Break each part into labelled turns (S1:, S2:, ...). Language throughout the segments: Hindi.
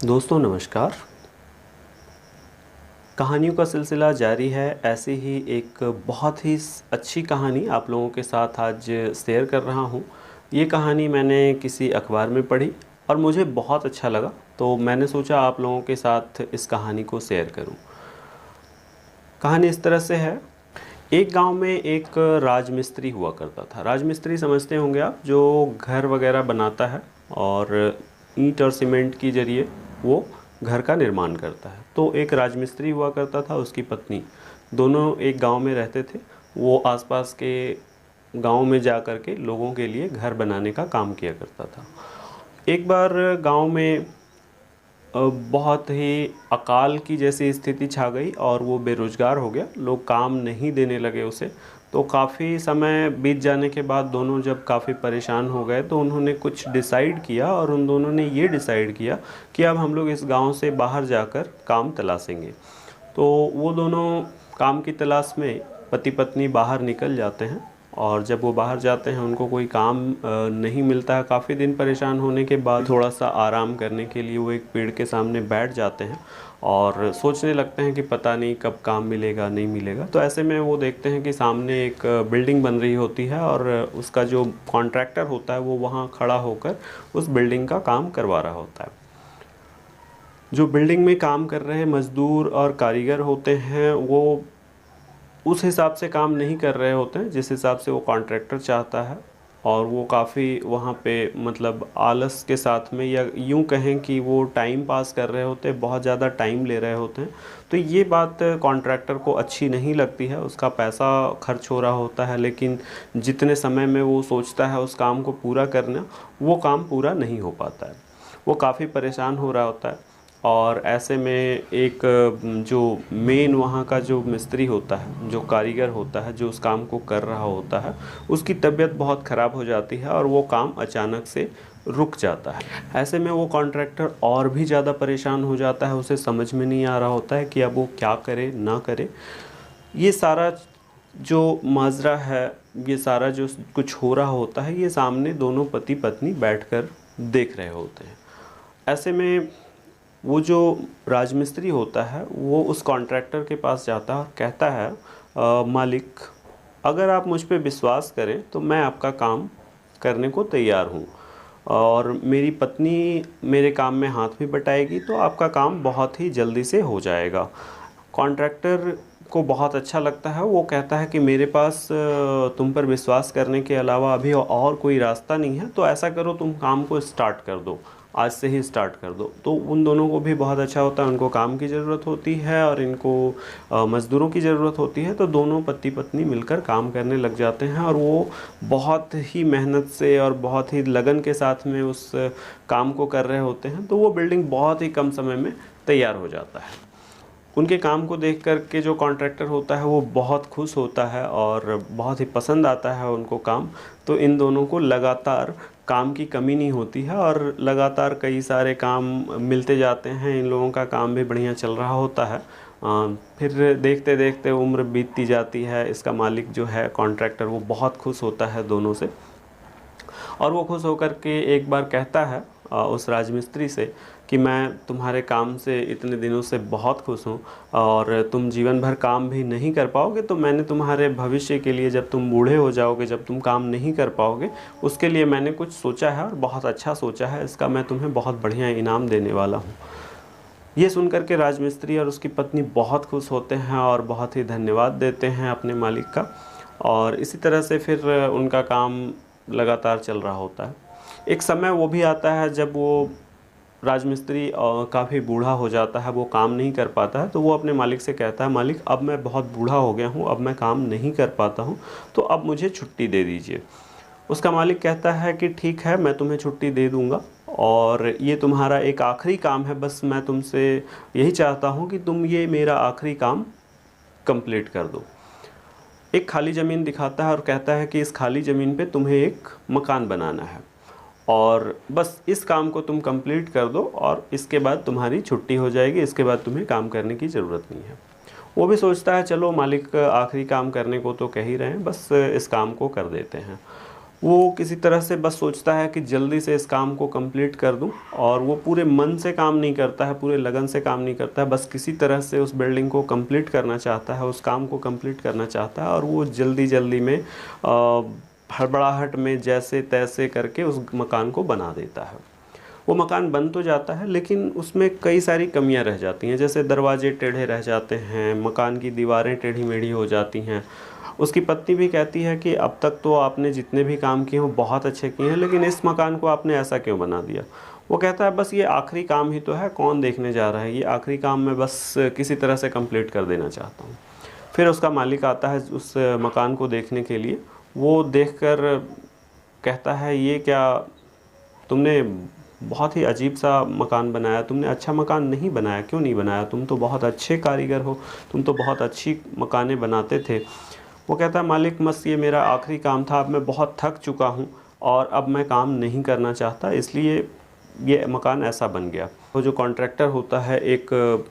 S1: दोस्तों नमस्कार। कहानियों का सिलसिला जारी है। ऐसी ही एक बहुत ही अच्छी कहानी आप लोगों के साथ आज शेयर कर रहा हूँ। ये कहानी मैंने किसी अखबार में पढ़ी और मुझे बहुत अच्छा लगा, तो मैंने सोचा आप लोगों के साथ इस कहानी को शेयर करूँ। कहानी इस तरह से है। एक गांव में एक राजमिस्त्री हुआ करता था। राजमिस्त्री समझते होंगे आप, जो घर वगैरह बनाता है और ईंट और सीमेंट के जरिए वो घर का निर्माण करता है। तो एक राजमिस्त्री हुआ करता था, उसकी पत्नी, दोनों एक गांव में रहते थे। वो आसपास के गांव में जा कर के लोगों के लिए घर बनाने का काम किया करता था। एक बार गांव में बहुत ही अकाल की जैसी स्थिति छा गई और वो बेरोज़गार हो गया। लोग काम नहीं देने लगे उसे। तो काफ़ी समय बीत जाने के बाद दोनों जब काफ़ी परेशान हो गए तो उन्होंने कुछ डिसाइड किया, और उन दोनों ने ये डिसाइड किया कि अब हम लोग इस गांव से बाहर जाकर काम तलाशेंगे। तो वो दोनों काम की तलाश में पति पत्नी बाहर निकल जाते हैं, और जब वो बाहर जाते हैं उनको कोई काम नहीं मिलता है। काफ़ी दिन परेशान होने के बाद थोड़ा सा आराम करने के लिए वो एक पेड़ के सामने बैठ जाते हैं और सोचने लगते हैं कि पता नहीं कब काम मिलेगा नहीं मिलेगा। तो ऐसे में वो देखते हैं कि सामने एक बिल्डिंग बन रही होती है और उसका जो कॉन्ट्रैक्टर होता है वो वहाँ खड़ा होकर उस बिल्डिंग का काम करवा रहा होता है। जो बिल्डिंग में काम कर रहे मज़दूर और कारीगर होते हैं वो उस हिसाब से काम नहीं कर रहे होते हैं जिस हिसाब से वो कॉन्ट्रैक्टर चाहता है, और वो काफ़ी वहाँ पे मतलब आलस के साथ में, या यूँ कहें कि वो टाइम पास कर रहे होते हैं, बहुत ज़्यादा टाइम ले रहे होते हैं। तो ये बात कॉन्ट्रैक्टर को अच्छी नहीं लगती है। उसका पैसा खर्च हो रहा होता है, लेकिन जितने समय में वो सोचता है उस काम को पूरा करना, वो काम पूरा नहीं हो पाता है। वो काफ़ी परेशान हो रहा होता है। और ऐसे में एक जो मेन वहाँ का जो मिस्त्री होता है, जो कारीगर होता है, जो उस काम को कर रहा होता है, उसकी तबीयत बहुत ख़राब हो जाती है और वो काम अचानक से रुक जाता है। ऐसे में वो कॉन्ट्रैक्टर और भी ज़्यादा परेशान हो जाता है। उसे समझ में नहीं आ रहा होता है कि अब वो क्या करे ना करे। ये सारा जो माजरा है, ये सारा जो कुछ हो रहा होता है, ये सामने दोनों पति पत्नी बैठकर देख रहे होते हैं। ऐसे में वो जो राजमिस्त्री होता है वो उस कॉन्ट्रैक्टर के पास जाता है और कहता है, मालिक, अगर आप मुझ पे विश्वास करें तो मैं आपका काम करने को तैयार हूँ, और मेरी पत्नी मेरे काम में हाथ भी बटाएगी तो आपका काम बहुत ही जल्दी से हो जाएगा। कॉन्ट्रैक्टर को बहुत अच्छा लगता है। वो कहता है कि मेरे पास तुम पर विश्वास करने के अलावा अभी और कोई रास्ता नहीं है, तो ऐसा करो, तुम काम को स्टार्ट कर दो, आज से ही स्टार्ट कर दो। तो उन दोनों को भी बहुत अच्छा होता है। उनको काम की ज़रूरत होती है और इनको मज़दूरों की ज़रूरत होती है। तो दोनों पति पत्नी मिलकर काम करने लग जाते हैं, और वो बहुत ही मेहनत से और बहुत ही लगन के साथ में उस काम को कर रहे होते हैं। तो वो बिल्डिंग बहुत ही कम समय में तैयार हो जाता है। उनके काम को देख कर के जो कॉन्ट्रैक्टर होता है वो बहुत खुश होता है और बहुत ही पसंद आता है उनको काम। तो इन दोनों को लगातार काम की कमी नहीं होती है और लगातार कई सारे काम मिलते जाते हैं। इन लोगों का काम भी बढ़िया चल रहा होता है। फिर देखते देखते उम्र बीतती जाती है। इसका मालिक जो है कॉन्ट्रैक्टर, वो बहुत खुश होता है दोनों से, और वो खुश होकर के एक बार कहता है उस राजमिस्त्री से कि मैं तुम्हारे काम से इतने दिनों से बहुत खुश हूँ, और तुम जीवन भर काम भी नहीं कर पाओगे, तो मैंने तुम्हारे भविष्य के लिए, जब तुम बूढ़े हो जाओगे, जब तुम काम नहीं कर पाओगे, उसके लिए मैंने कुछ सोचा है और बहुत अच्छा सोचा है। इसका मैं तुम्हें बहुत बढ़िया इनाम देने वाला हूँ। ये सुनकर के राजमिस्त्री और उसकी पत्नी बहुत खुश होते हैं और बहुत ही धन्यवाद देते हैं अपने मालिक का। और इसी तरह से फिर उनका काम लगातार चल रहा होता है। एक समय वो भी आता है जब वो राजमिस्त्री काफ़ी बूढ़ा हो जाता है, वो काम नहीं कर पाता है। तो वो अपने मालिक से कहता है, मालिक, अब मैं बहुत बूढ़ा हो गया हूँ, अब मैं काम नहीं कर पाता हूँ, तो अब मुझे छुट्टी दे दीजिए। उसका मालिक कहता है कि ठीक है, मैं तुम्हें छुट्टी दे दूँगा, और ये तुम्हारा एक आखिरी काम है, बस मैं तुमसे यही चाहता हूँ कि तुम ये मेरा आखिरी काम कंप्लीट कर दो। एक खाली ज़मीन दिखाता है और कहता है कि इस खाली ज़मीन पे तुम्हें एक मकान बनाना है, और बस इस काम को तुम कंप्लीट कर दो और इसके बाद तुम्हारी छुट्टी हो जाएगी। इसके बाद तुम्हें काम करने की ज़रूरत नहीं है। वो भी सोचता है, चलो मालिक आखिरी काम करने को तो कह ही रहे हैं, बस इस काम को कर देते हैं। वो किसी तरह से बस सोचता है कि जल्दी से इस काम को कंप्लीट कर दूं, और वो पूरे मन से काम नहीं करता है, पूरे लगन से काम नहीं करता है, बस किसी तरह से उस बिल्डिंग को कंप्लीट करना चाहता है, उस काम को कंप्लीट करना चाहता है, और वो जल्दी जल्दी में हड़बड़ाहट में जैसे तैसे करके उस मकान को बना देता है। वो मकान बन तो जाता है, लेकिन उसमें कई सारी कमियां रह जाती हैं, जैसे दरवाजे टेढ़े रह जाते हैं, मकान की दीवारें टेढ़ी मेढ़ी हो जाती हैं। उसकी पत्नी भी कहती है कि अब तक तो आपने जितने भी काम किए हैं बहुत अच्छे किए हैं, लेकिन इस मकान को आपने ऐसा क्यों बना दिया। वो कहता है बस ये आखिरी काम ही तो है, कौन देखने जा रहा है, ये आखिरी काम मैं बस किसी तरह से कंप्लीट कर देना चाहता हूँ। फिर उसका मालिक आता है उस मकान को देखने के लिए। वो देखकर कहता है ये क्या, तुमने बहुत ही अजीब सा मकान बनाया, तुमने अच्छा मकान नहीं बनाया, क्यों नहीं बनाया, तुम तो बहुत अच्छे कारीगर हो, तुम तो बहुत अच्छी मकानें बनाते थे। वो कहता है मालिक बस ये मेरा आखिरी काम था, अब मैं बहुत थक चुका हूँ और अब मैं काम नहीं करना चाहता, इसलिए ये मकान ऐसा बन गया। वो जो कॉन्ट्रैक्टर होता है एक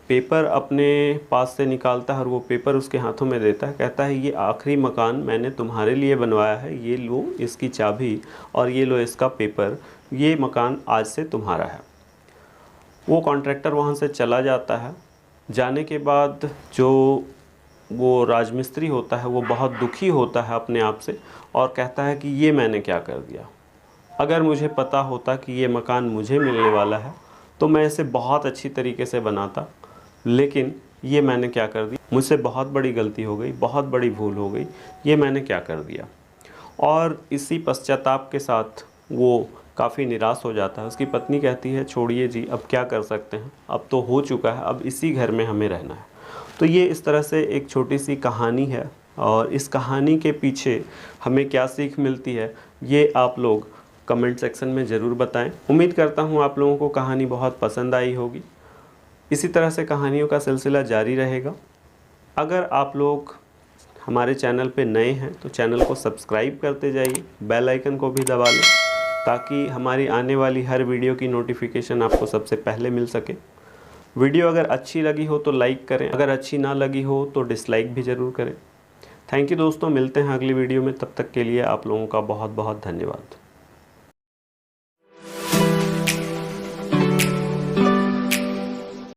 S1: पेपर अपने पास से निकालता है और वो पेपर उसके हाथों में देता है, कहता है ये आखिरी मकान मैंने तुम्हारे लिए बनवाया है, ये लो इसकी चाबी और ये लो इसका पेपर, ये मकान आज से तुम्हारा है। वो कॉन्ट्रैक्टर वहाँ से चला जाता है। जाने के बाद जो वो राजमिस्त्री होता है वो बहुत दुखी होता है अपने आप से और कहता है कि ये मैंने क्या कर दिया, अगर मुझे पता होता कि ये मकान मुझे मिलने वाला है तो मैं इसे बहुत अच्छी तरीके से बनाता, लेकिन ये मैंने क्या कर दिया, मुझसे बहुत बड़ी गलती हो गई, बहुत बड़ी भूल हो गई, ये मैंने क्या कर दिया। और इसी पश्चाताप के साथ वो काफ़ी निराश हो जाता है। उसकी पत्नी कहती है छोड़िए जी, अब क्या कर सकते हैं, अब तो हो चुका है, अब इसी घर में हमें रहना है। तो ये इस तरह से एक छोटी सी कहानी है, और इस कहानी के पीछे हमें क्या सीख मिलती है ये आप लोग कमेंट सेक्शन में ज़रूर बताएं। उम्मीद करता हूँ आप लोगों को कहानी बहुत पसंद आई होगी। इसी तरह से कहानियों का सिलसिला जारी रहेगा। अगर आप लोग हमारे चैनल पे नए हैं तो चैनल को सब्सक्राइब करते जाइए, बेल आइकन को भी दबा लें ताकि हमारी आने वाली हर वीडियो की नोटिफिकेशन आपको सबसे पहले मिल सके। वीडियो अगर अच्छी लगी हो तो लाइक करें, अगर अच्छी ना लगी हो तो डिसलाइक भी ज़रूर करें। थैंक यू दोस्तों, मिलते हैं अगली वीडियो में, तब तक के लिए आप लोगों का बहुत बहुत धन्यवाद।